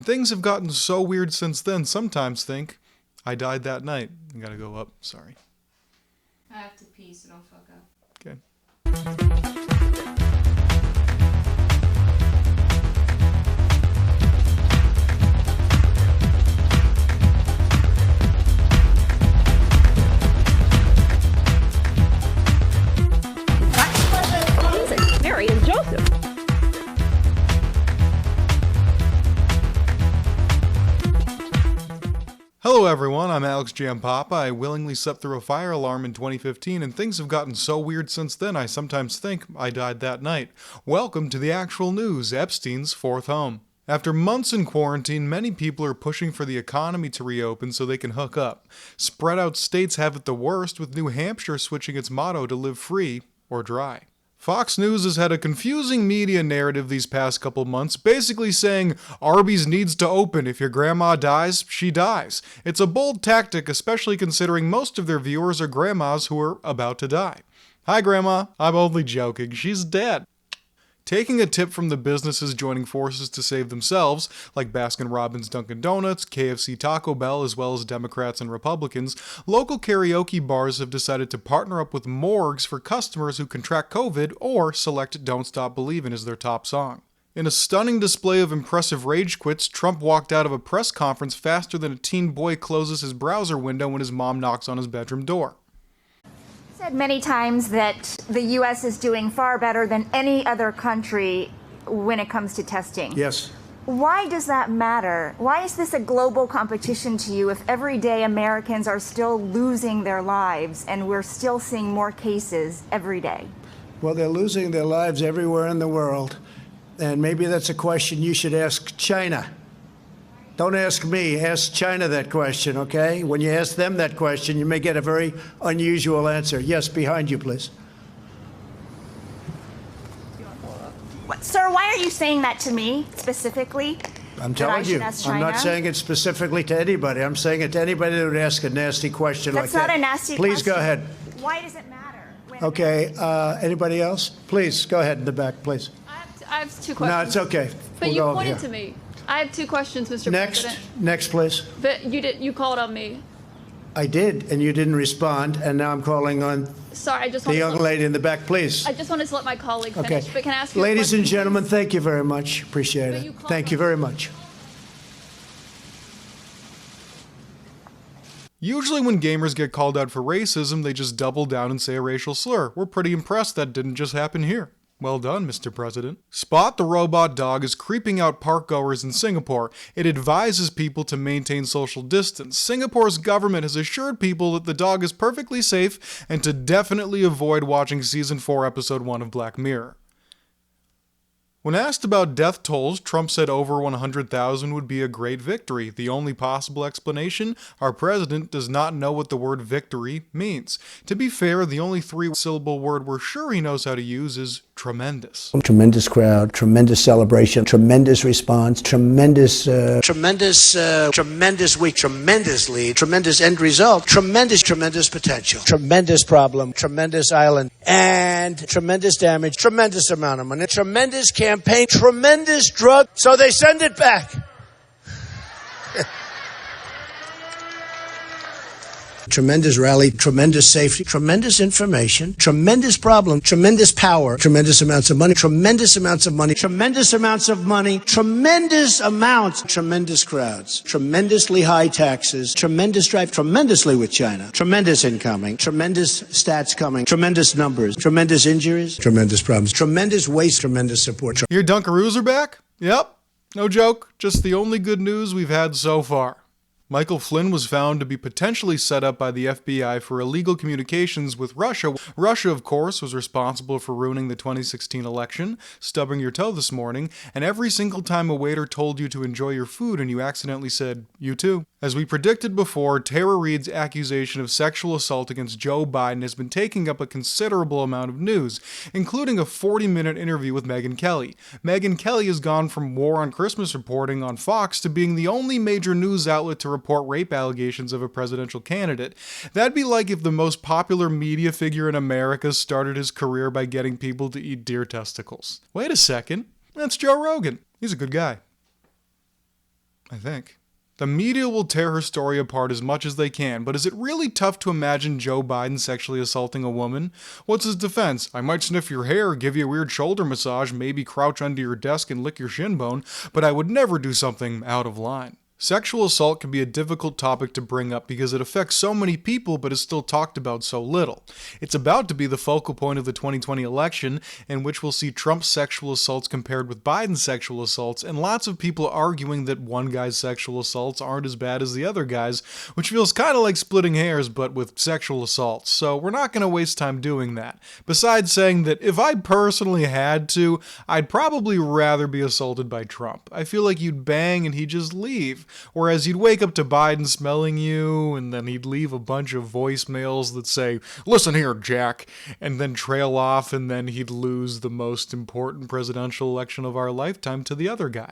things have gotten so weird since then, sometimes think, I died that night. I gotta go up, sorry. I have to pee, so don't fuck up. Okay. Mary and Joseph. Hello everyone, I'm Alex GIAMPAPA. I willingly slept through a fire alarm in 2015 and things have gotten so weird since then I sometimes think I died that night. Welcome to the actual news, Epstein's fourth home. After months in quarantine, many people are pushing for the economy to reopen so they can hook up. Spread out states have it the worst, with New Hampshire switching its motto to live free or dry. Fox News has had a confusing media narrative these past couple months, basically saying Arby's needs to open. If your grandma dies, she dies. It's a bold tactic, especially considering most of their viewers are grandmas who are about to die. Hi Grandma, I'm only joking, she's dead. Taking a tip from the businesses joining forces to save themselves, like Baskin-Robbins Dunkin' Donuts, KFC Taco Bell, as well as Democrats and Republicans, local karaoke bars have decided to partner up with morgues for customers who contract COVID or select Don't Stop Believin' as their top song. In a stunning display of impressive rage quits, Trump walked out of a press conference faster than a teen boy closes his browser window when his mom knocks on his bedroom door. Said many times that the U.S. is doing far better than any other country when it comes to testing. Yes. Why does that matter? Why is this a global competition to you if everyday Americans are still losing their lives and we're still seeing more cases every day? Well, they're losing their lives everywhere in the world, and maybe that's a question you should ask China. Don't ask me, ask China that question, okay? When you ask them that question, you may get a very unusual answer. Yes, behind you, please. Sir, why are you saying that to me specifically? I'm telling you, I'm not saying it specifically to anybody. I'm saying it to anybody that would ask a nasty question like that. That's not a nasty question. Please go ahead. Why does it matter? Okay, anybody else? Please, go ahead in the back, please. I have two questions. No, it's okay. But We'll you go pointed here. to me. I have two questions, Mr. President. Next, please. But you called on me. I did, and you didn't respond, and now I'm calling on Sorry, I just the wanted young lady in the back, please. I just wanted to let my colleague finish. Okay. But can I ask you a Ladies question, and gentlemen, please? thank you very much. Appreciate But it. you called Thank you on- very much. Usually when gamers get called out for racism, they just double down and say a racial slur. We're pretty impressed that didn't just happen here. Well done, Mr. President. Spot the robot dog is creeping out parkgoers in Singapore. It advises people to maintain social distance. Singapore's government has assured people that the dog is perfectly safe and to definitely avoid watching Season 4, Episode 1 of Black Mirror. When asked about death tolls, Trump said over 100,000 would be a great victory. The only possible explanation? Our president does not know what the word victory means. To be fair, the only three-syllable word we're sure he knows how to use is tremendous. Tremendous crowd, tremendous celebration, tremendous response, tremendous week, tremendous lead, tremendous end result, tremendous potential, tremendous problem, tremendous island, and tremendous damage, tremendous amount of money, tremendous campaign, tremendous drug, so they send it back. Tremendous rally, tremendous safety, tremendous information, tremendous problem, tremendous power, tremendous amounts of money, tremendous amounts of money, tremendous amounts of money, tremendous amounts, tremendous crowds, tremendously high taxes, tremendous strife, tremendously with China, tremendous incoming, tremendous stats coming, tremendous numbers, tremendous injuries, tremendous problems, tremendous waste, tremendous support. Your Dunkaroos are back? Yep. No joke. Just the only good news we've had so far. Michael Flynn was found to be potentially set up by the FBI for illegal communications with Russia. Russia, of course, was responsible for ruining the 2016 election, stubbing your toe this morning, and every single time a waiter told you to enjoy your food and you accidentally said, "You too." As we predicted before, Tara Reade's accusation of sexual assault against Joe Biden has been taking up a considerable amount of news, including a 40-minute interview with Megyn Kelly. Megyn Kelly has gone from War on Christmas reporting on Fox to being the only major news outlet to report rape allegations of a presidential candidate. That'd be like if the most popular media figure in America started his career by getting people to eat deer testicles. Wait a second, that's Joe Rogan. He's a good guy. I think. The media will tear her story apart as much as they can, but is it really tough to imagine Joe Biden sexually assaulting a woman? What's his defense? I might sniff your hair, give you a weird shoulder massage, maybe crouch under your desk and lick your shin bone, but I would never do something out of line. Sexual assault can be a difficult topic to bring up because it affects so many people but is still talked about so little. It's about to be the focal point of the 2020 election, in which we'll see Trump's sexual assaults compared with Biden's sexual assaults, and lots of people arguing that one guy's sexual assaults aren't as bad as the other guy's, which feels kind of like splitting hairs but with sexual assaults, so we're not going to waste time doing that. Besides saying that if I personally had to, I'd probably rather be assaulted by Trump. I feel like you'd bang and he'd just leave. Whereas you'd wake up to Biden smelling you, and then he'd leave a bunch of voicemails that say, "Listen here, Jack," and then trail off, and then he'd lose the most important presidential election of our lifetime to the other guy.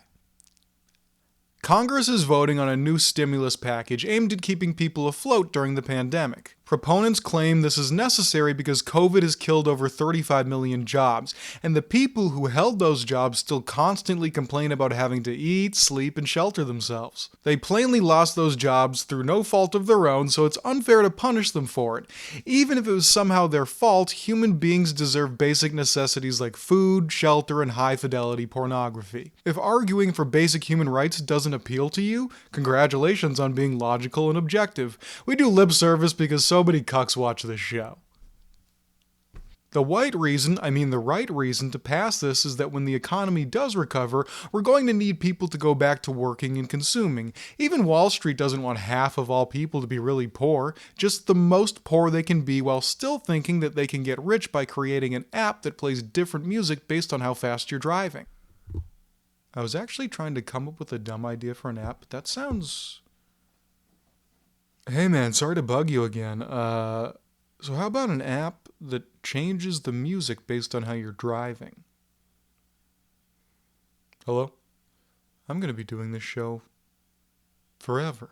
Congress is voting on a new stimulus package aimed at keeping people afloat during the pandemic. Proponents claim this is necessary because COVID has killed over 35 million jobs, and the people who held those jobs still constantly complain about having to eat, sleep, and shelter themselves. They plainly lost those jobs through no fault of their own, so it's unfair to punish them for it. Even if it was somehow their fault, human beings deserve basic necessities like food, shelter, and high-fidelity pornography. If arguing for basic human rights doesn't appeal to you, congratulations on being logical and objective. We do lip service because so many cucks watch this show. The right reason to pass this is that when the economy does recover, we're going to need people to go back to working and consuming. Even Wall Street doesn't want half of all people to be really poor, just the most poor they can be while still thinking that they can get rich by creating an app that plays different music based on how fast you're driving. I was actually trying to come up with a dumb idea for an app, but that sounds... Hey man, sorry to bug you again. So how about an app that changes the music based on how you're driving? Hello? I'm going to be doing this show forever.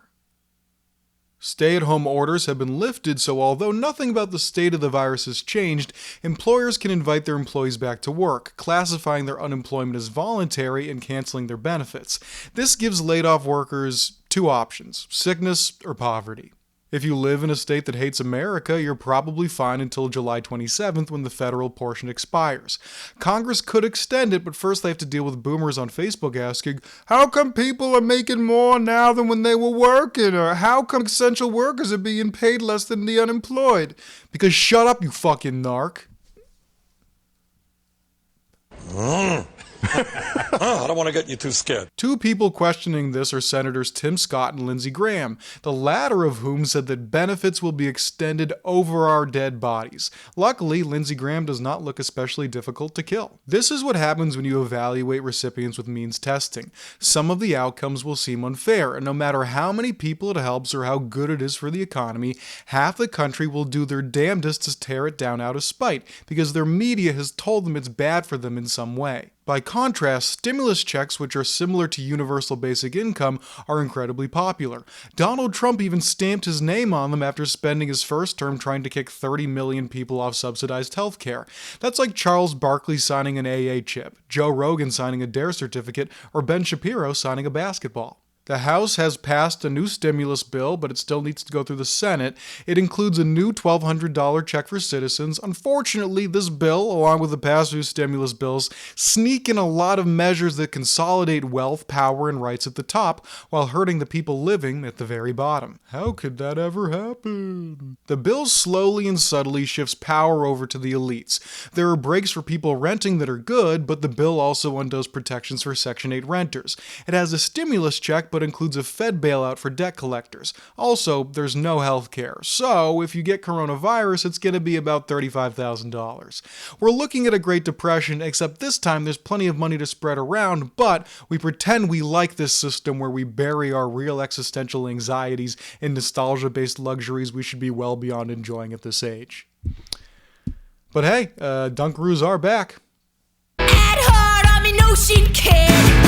Stay-at-home orders have been lifted, so although nothing about the state of the virus has changed, employers can invite their employees back to work, classifying their unemployment as voluntary and canceling their benefits. This gives laid-off workers two options: sickness or poverty. If you live in a state that hates America, you're probably fine until July 27th when the federal portion expires. Congress could extend it, but first they have to deal with boomers on Facebook asking, how come people are making more now than when they were working? Or how come essential workers are being paid less than the unemployed? Because shut up, you fucking narc. I don't want to get you too scared. Two people questioning this are Senators Tim Scott and Lindsey Graham, the latter of whom said that benefits will be extended over our dead bodies. Luckily, Lindsey Graham does not look especially difficult to kill. This is what happens when you evaluate recipients with means testing. Some of the outcomes will seem unfair, and no matter how many people it helps or how good it is for the economy, half the country will do their damnedest to tear it down out of spite, because their media has told them it's bad for them in some way. By contrast, stimulus checks, which are similar to universal basic income, are incredibly popular. Donald Trump even stamped his name on them after spending his first term trying to kick 30 million people off subsidized healthcare. That's like Charles Barkley signing an AA chip, Joe Rogan signing a DARE certificate, or Ben Shapiro signing a basketball. The House has passed a new stimulus bill, but it still needs to go through the Senate. It includes a new $1,200 check for citizens. Unfortunately, this bill, along with the past few stimulus bills, sneak in a lot of measures that consolidate wealth, power, and rights at the top, while hurting the people living at the very bottom. How could that ever happen? The bill slowly and subtly shifts power over to the elites. There are breaks for people renting that are good, but the bill also undoes protections for Section 8 renters. It has a stimulus check, but includes a Fed bailout for debt collectors. Also, there's no health care, so if you get coronavirus, it's going to be about $35,000. We're looking at a Great Depression, except this time there's plenty of money to spread around, but we pretend we like this system where we bury our real existential anxieties in nostalgia-based luxuries we should be well beyond enjoying at this age. But hey, Dunkaroos are back. At heart, I'm an ocean kid.